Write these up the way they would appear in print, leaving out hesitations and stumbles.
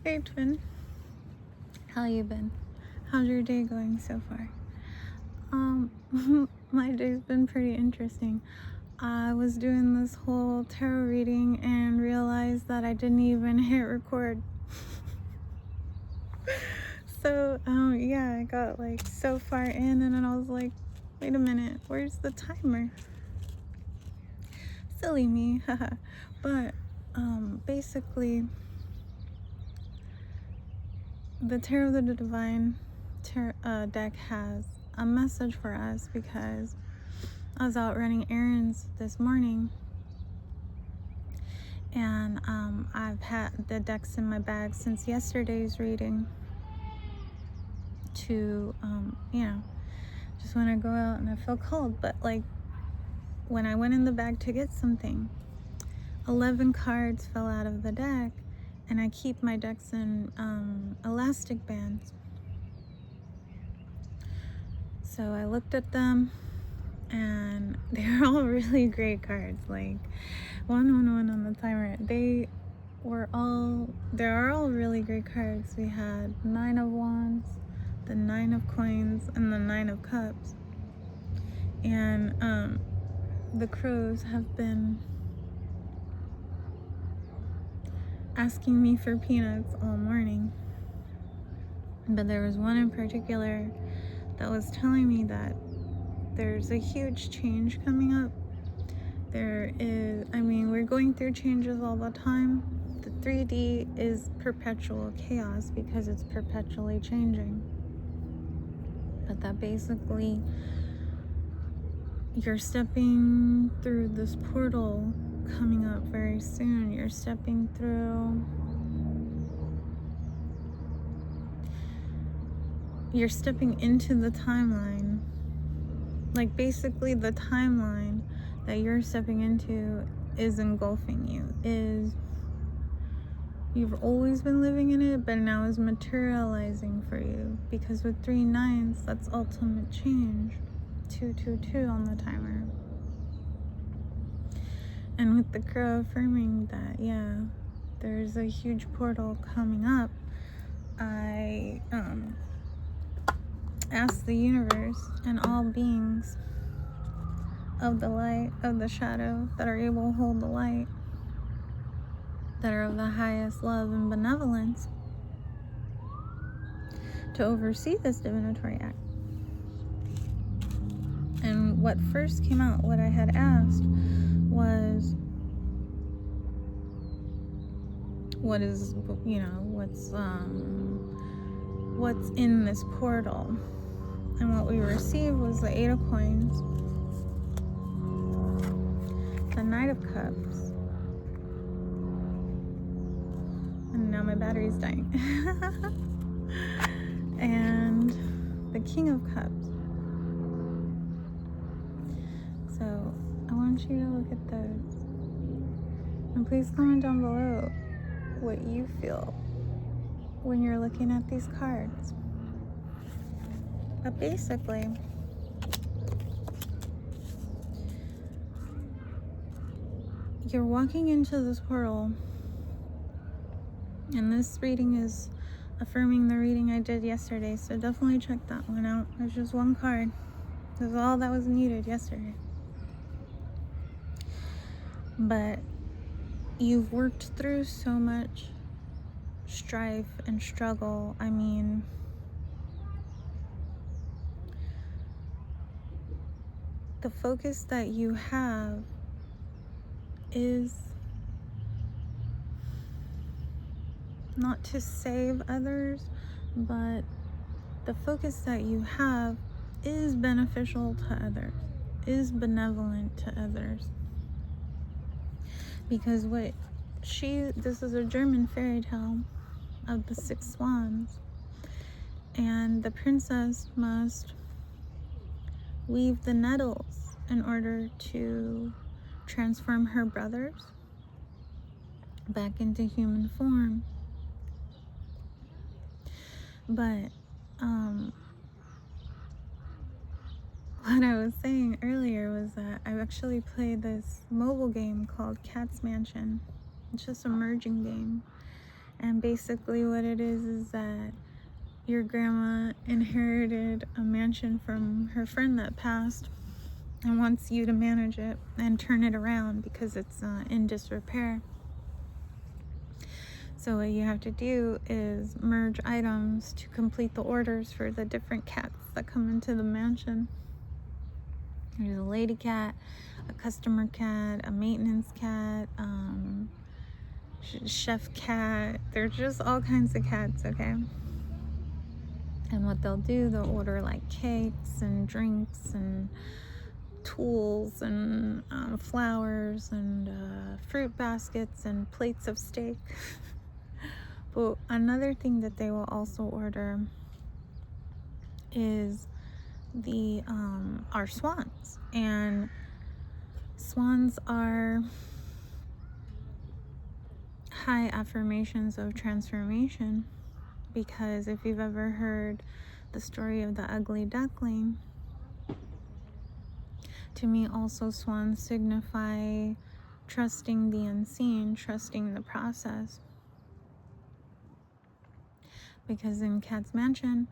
Hey twin, how you been? How's your day going so far? My day's been pretty interesting. I was doing this whole tarot reading and realized that I didn't even hit record. So, yeah, I got like so far in and then I was like, wait a minute, where's the timer? Silly me, haha. But, basically, the Tarot of the Divine deck has a message for us because I was out running errands this morning and I've had the decks in my bag since yesterday's reading to, just when I go out and I feel called. But like when I went in the bag to get something, 11 cards fell out of the deck, and I keep my decks in elastic bands. So I looked at them and they're all really great cards. Like 111 on the timer. They're all really great cards. We had 9 of Wands, the 9 of Coins, and the 9 of Cups. And the crows have been asking me for peanuts all morning. But there was one in particular that was telling me that there's a huge change coming up. We're going through changes all the time. The 3D is perpetual chaos because it's perpetually changing. But that basically you're stepping through this portal coming up very soon. You're stepping into the timeline. Like basically the timeline that you're stepping into is engulfing you. You've always been living in it, but now is materializing for you. Because with 3 9s, that's ultimate change. 222 on the timer. And with the crow affirming that, yeah, there's a huge portal coming up, I ask the universe and all beings of the light, of the shadow, that are able to hold the light, that are of the highest love and benevolence, to oversee this divinatory act. And what first came out, what I had asked, was what's in this portal. And what we received was the 8 of Coins, the Knight of Cups, and now my battery's dying, and the King of Cups. So I want you to look at those, and please comment down below what you feel when you're looking at these cards. But basically, you're walking into this portal, and this reading is affirming the reading I did yesterday, so definitely check that one out. There's just one card. That's all that was needed yesterday. But you've worked through so much strife and struggle. I mean, the focus that you have is not to save others, but the focus that you have is beneficial to others, is benevolent to others. Because this is a German fairy tale of the 6 swans, and the princess must weave the nettles in order to transform her brothers back into human form. But what I was saying earlier was that I actually played this mobile game called Cat's Mansion. It's just a merging game, And basically what it is that your grandma inherited a mansion from her friend that passed and wants you to manage it and turn it around because it's in disrepair. So what you have to do is merge items to complete the orders for the different cats that come into the mansion. There's a lady cat, a customer cat, a maintenance cat, chef cat. There's just all kinds of cats, okay? And what they'll do, they'll order like cakes and drinks and tools and flowers and fruit baskets and plates of steak. But another thing that they will also order is our swans. And swans are high affirmations of transformation, because if you've ever heard the story of the ugly duckling, to me also swans signify trusting the unseen, trusting the process. Because in Cat's Mansion,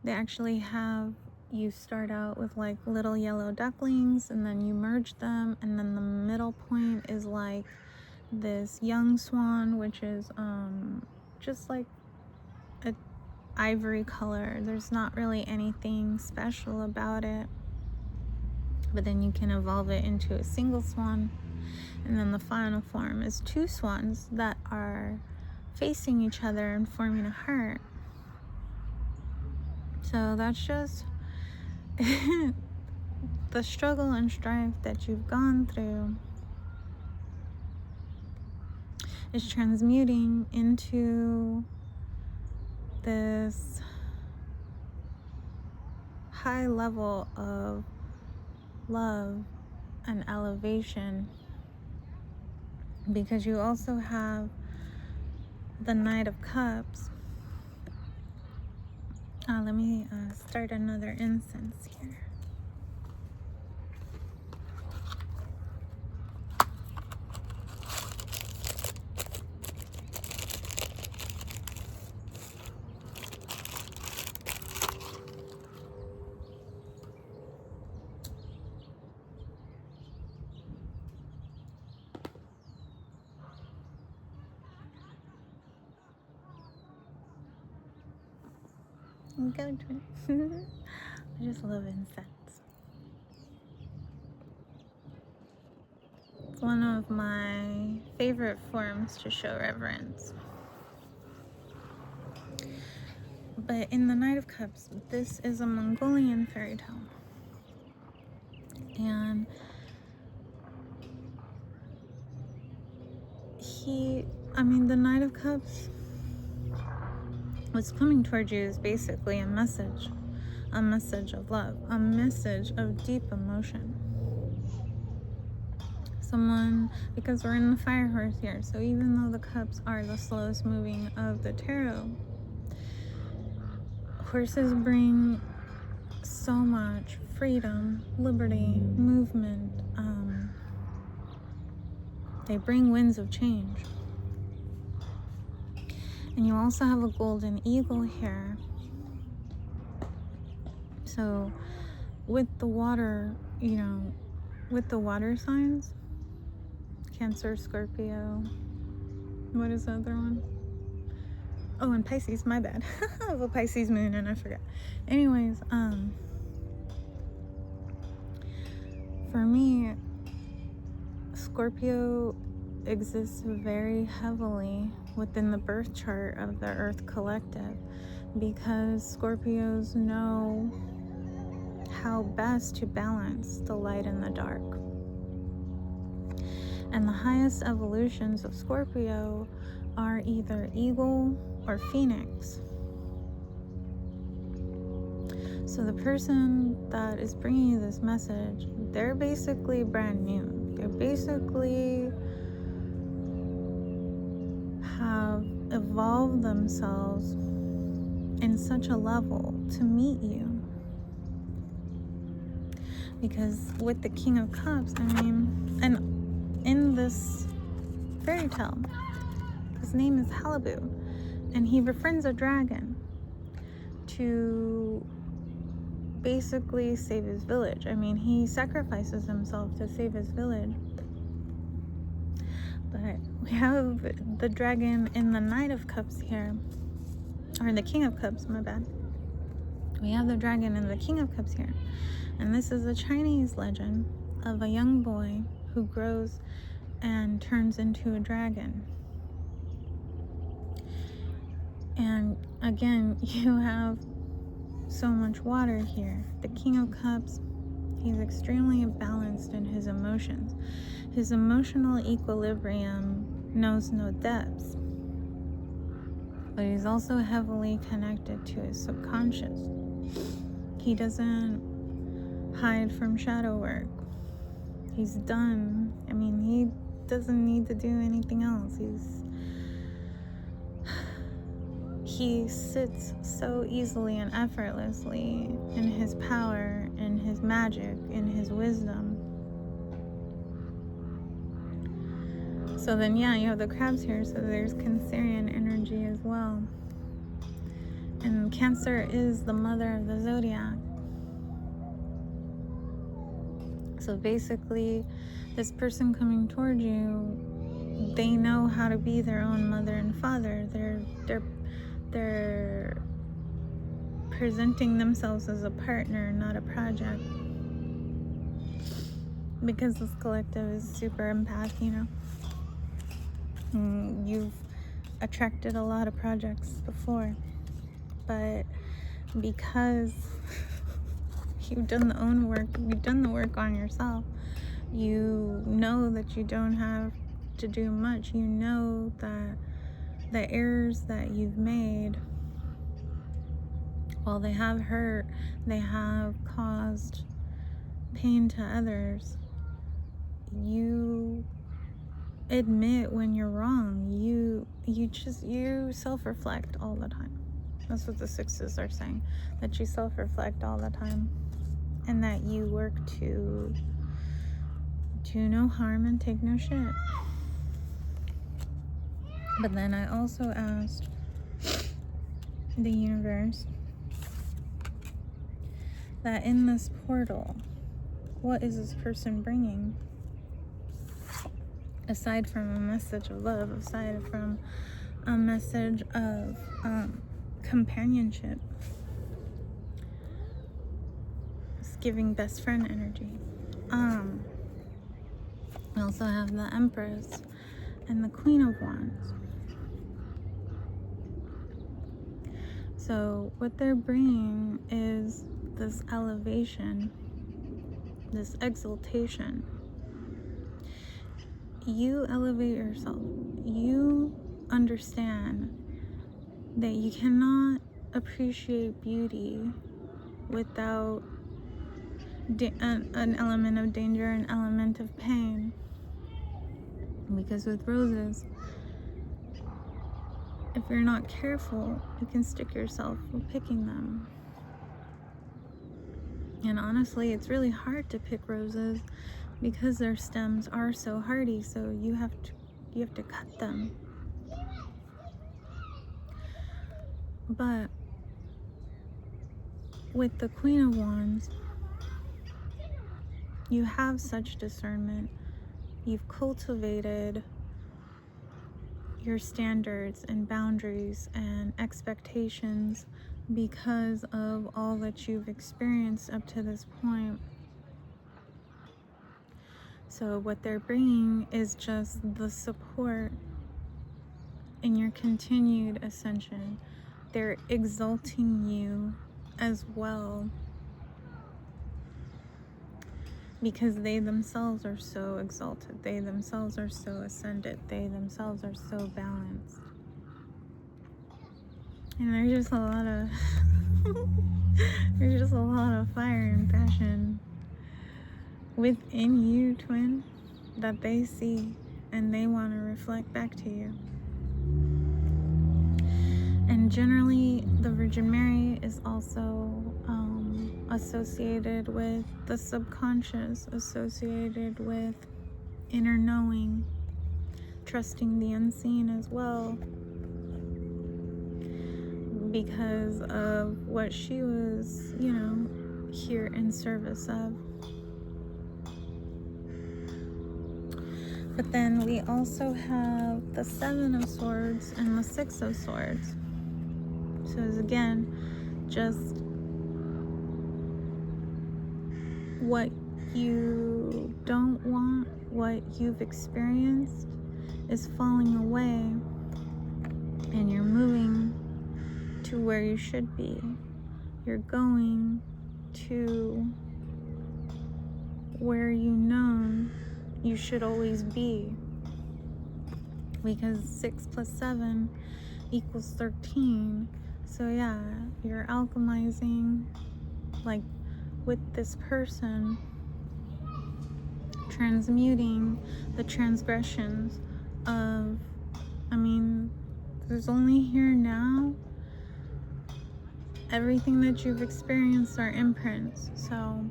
they actually have you start out with like little yellow ducklings, and then you merge them, and then the middle point is like this young swan, which is just like a ivory color. There's not really anything special about it, but then you can evolve it into a single swan, and then the final form is two swans that are facing each other and forming a heart. So that's just the struggle and strife that you've gone through is transmuting into this high level of love and elevation, because you also have the Knight of Cups. Let me start another incense here. Go twin. I just love incense. It's one of my favorite forms to show reverence. But in the Knight of Cups, this is a Mongolian fairy tale. And the Knight of Cups, what's coming towards you is basically a message of love, a message of deep emotion. Because we're in the fire horse here, so even though the cups are the slowest moving of the tarot, horses bring so much freedom, liberty, movement. They bring winds of change. And you also have a golden eagle here. So with the water, with the water signs, Cancer, Scorpio, what is the other one? Oh, and Pisces, my bad. I have a Pisces moon and I forgot. Anyways, for me, Scorpio exists very heavily within the birth chart of the Earth Collective, because Scorpios know how best to balance the light and the dark. And the highest evolutions of Scorpio are either eagle or phoenix. So the person that is bringing you this message, they're basically brand new. They basically have evolved themselves in such a level to meet you. Because with the King of Cups, and in this fairy tale, his name is Halabu. and he befriends a dragon to basically save his village. I mean, he sacrifices himself to save his village. But we have the dragon in the Knight of Cups here, or the King of Cups, my bad. We have the dragon in the King of Cups here. And this is a Chinese legend of a young boy who grows and turns into a dragon. And again, you have so much water here. The King of Cups, he's extremely balanced in his emotions. His emotional equilibrium knows no depths. But he's also heavily connected to his subconscious. He doesn't hide from shadow work. He's done. I mean, he doesn't need to do anything else. He sits so easily and effortlessly in his power, in his magic, in his wisdom. So then, yeah, you have the crabs here, so there's Cancerian energy as well. And Cancer is the mother of the zodiac. So basically, this person coming toward you, they know how to be their own mother and father. They're presenting themselves as a partner, not a project. Because this collective is super empath, you know. You've attracted a lot of projects before, but because you've done the work on yourself, you know that you don't have to do much. You know that the errors that you've made, while they have hurt, they have caused pain to others, you admit when you're wrong. You self-reflect all the time. That's what the sixes are saying, that you self-reflect all the time, and that you work to do no harm and take no shit. But then I also asked the universe that in this portal, what is this person bringing? Aside from a message of love, aside from a message of companionship, it's giving best friend energy. We also have the Empress and the Queen of Wands. So what they're bringing is this elevation, this exaltation. You elevate yourself. You understand that you cannot appreciate beauty without an element of danger, an element of pain. Because with roses, if you're not careful, you can stick yourself with picking them. And honestly, it's really hard to pick roses because their stems are so hardy, so you have to cut them. But with the Queen of Wands, you have such discernment. You've cultivated your standards and boundaries and expectations because of all that you've experienced up to this point. So what they're bringing is just the support in your continued ascension. They're exalting you as well, because they themselves are so exalted. They themselves are so ascended. They themselves are so balanced. And there's just a lot of there's just a lot of fire and passion within you, twin, that they see and they want to reflect back to you. And generally, the Virgin Mary is also associated with the subconscious, associated with inner knowing, trusting the unseen as well. because of what she was, you know, here in service of. But then we also have the Seven of Swords and the Six of Swords. So it's again just what you don't want, what you've experienced is falling away, and you're moving to where you should be. You're going to where you know you should always be, because 6 plus 7 equals 13. So yeah, you're alchemizing, like, with this person, transmuting the transgressions of, I mean, there's only here now. Everything that you've experienced are imprints. So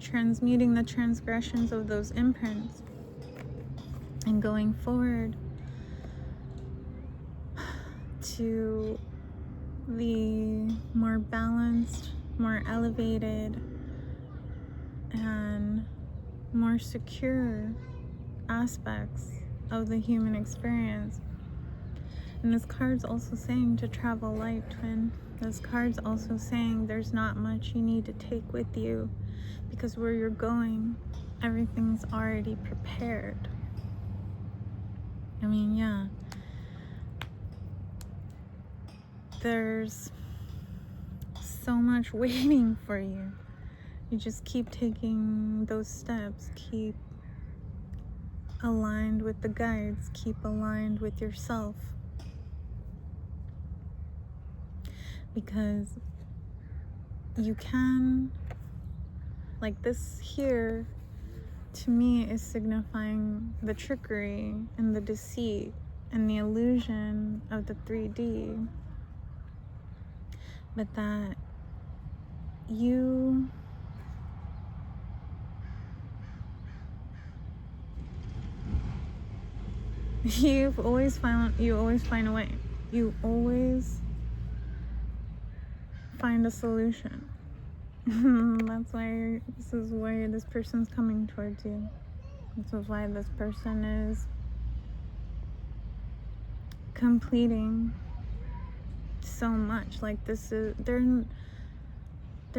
transmuting the transgressions of those imprints and going forward to the more balanced, more elevated, and more secure aspects of the human experience. And this card's also saying to travel light, twin. This card's also saying there's not much you need to take with you, because where you're going, everything's already prepared. I mean, yeah. There's so much waiting for you. You just keep taking those steps, keep aligned with the guides, keep aligned with yourself. Because you can, like, this here to me is signifying the trickery and the deceit and the illusion of the 3D. But that you've always find a way. You always find a solution. That's why this is why this person's coming towards you. This is why this person is completing so much. Like, this is, they're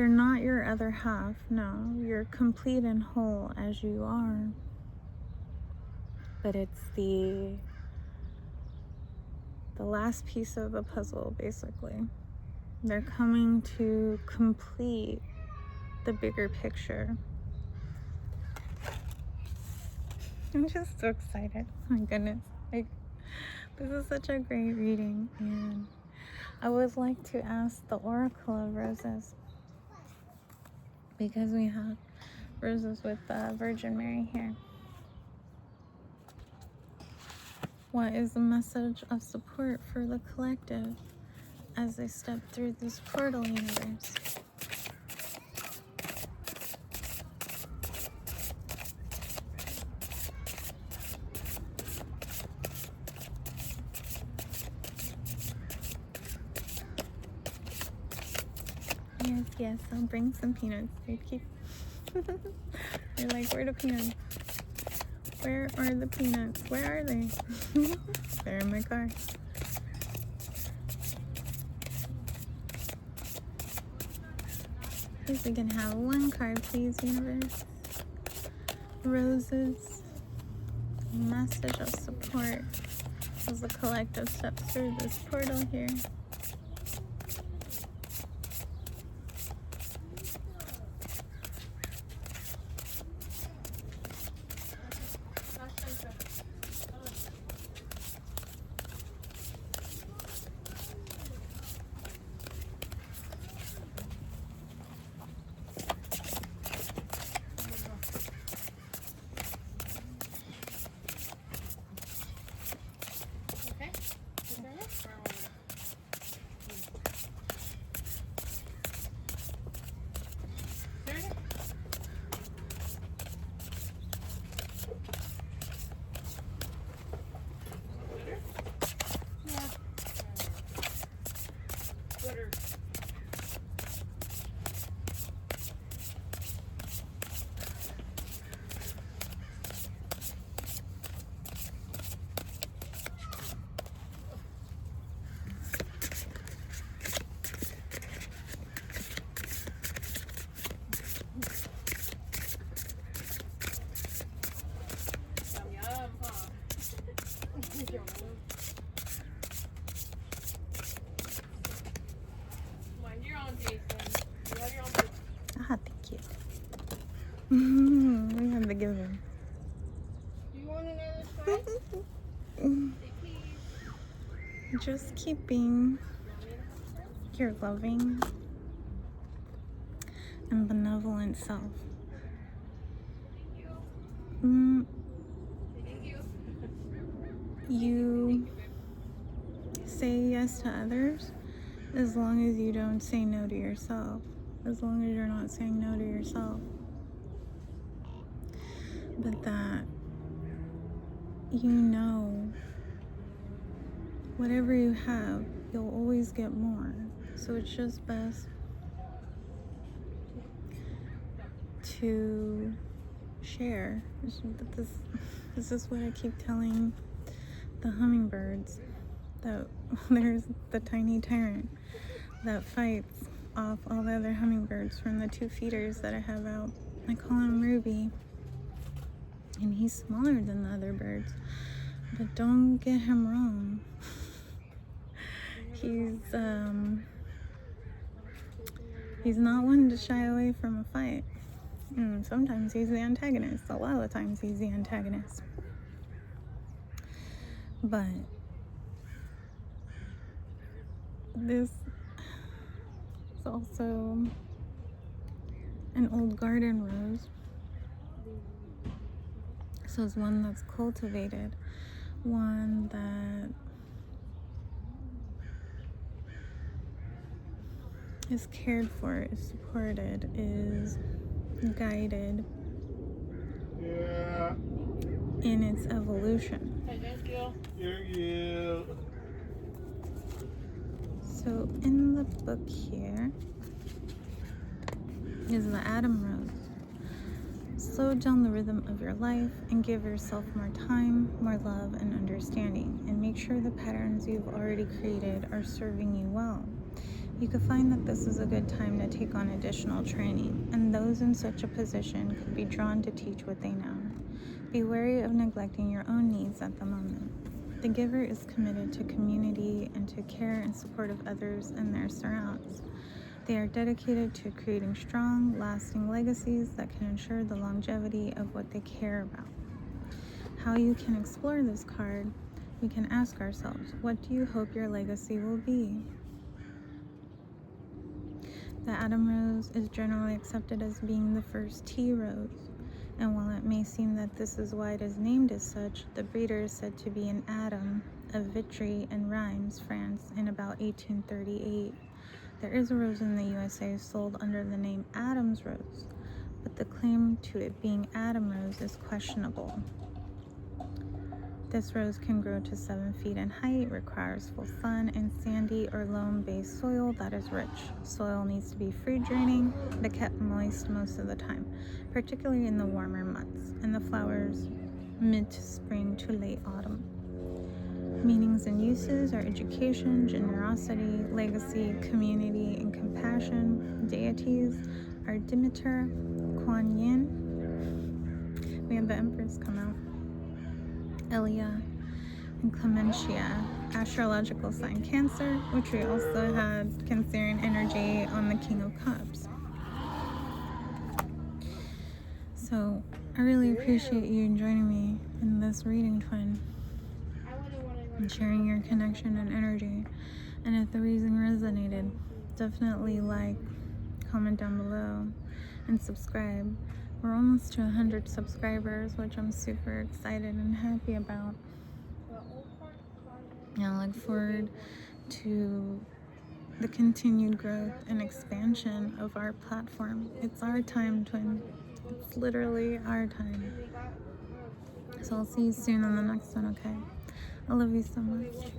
not your other half. No, you're complete and whole as you are. But it's the last piece of the puzzle, basically. They're coming to complete the bigger picture. I'm just so excited. Oh my goodness. Like, this is such a great reading, and I would like to ask the Oracle of Roses, because we have roses with the Virgin Mary here. What is the message of support for the collective as they step through this portal universe? Yes, I'll bring some peanuts. They keep They're like, where are the peanuts? Where are the peanuts? Where are they? They're in my car. Please, we can have one card, please, universe. Roses. Message of support as the collective steps through this portal here. We have the giver. Do you want another slice? Just keep being your loving and benevolent self. You say yes to others as long as you don't say no to yourself. As long as you're not saying no to yourself. But that you know whatever you have, you'll always get more. So it's just best to share. This is what I keep telling the hummingbirds, that there's the tiny tyrant that fights off all the other hummingbirds from the 2 feeders that I have out. I call him Ruby, and he's smaller than the other birds, but don't get him wrong. He's not one to shy away from a fight. Sometimes he's the antagonist. A lot of the times he's the antagonist. But this is also an old garden rose. So it's one that's cultivated, one that is cared for, is supported, is guided in its evolution. Thank you. So in the book here is the Adam Rose. Slow down the rhythm of your life and give yourself more time, more love, and understanding, and make sure the patterns you've already created are serving you well. You could find that this is a good time to take on additional training, and those in such a position could be drawn to teach what they know. Be wary of neglecting your own needs at the moment. The giver is committed to community and to care and support of others and their surrounds. They are dedicated to creating strong, lasting legacies that can ensure the longevity of what they care about. How you can explore this card, we can ask ourselves, what do you hope your legacy will be? The Adam Rose is generally accepted as being the first tea rose, and while it may seem that this is why it is named as such, the breeder is said to be an Adam of Vitry and Reims, France, in about 1838. There is a rose in the USA sold under the name Adam's Rose, but the claim to it being Adam Rose is questionable. This rose can grow to 7 feet in height, requires full sun, and sandy or loam-based soil that is rich. Soil needs to be free draining, but kept moist most of the time, particularly in the warmer months, and the flowers mid to spring to late autumn. Meanings and uses are education, generosity, legacy, community, and compassion. Deities are Demeter, Kuan Yin. We had the Empress come out. Elia, and Clementia. Astrological sign Cancer, which we also had Cancerian energy on the King of Cups. So I really appreciate you joining me in this reading, twin, and sharing your connection and energy. And if the reading resonated, definitely like, comment down below, and subscribe. We're almost to 100 subscribers, which I'm super excited and happy about. And I look forward to the continued growth and expansion of our platform. It's our time, twin. It's literally our time. So I'll see you soon on the next one, okay? I love you so much.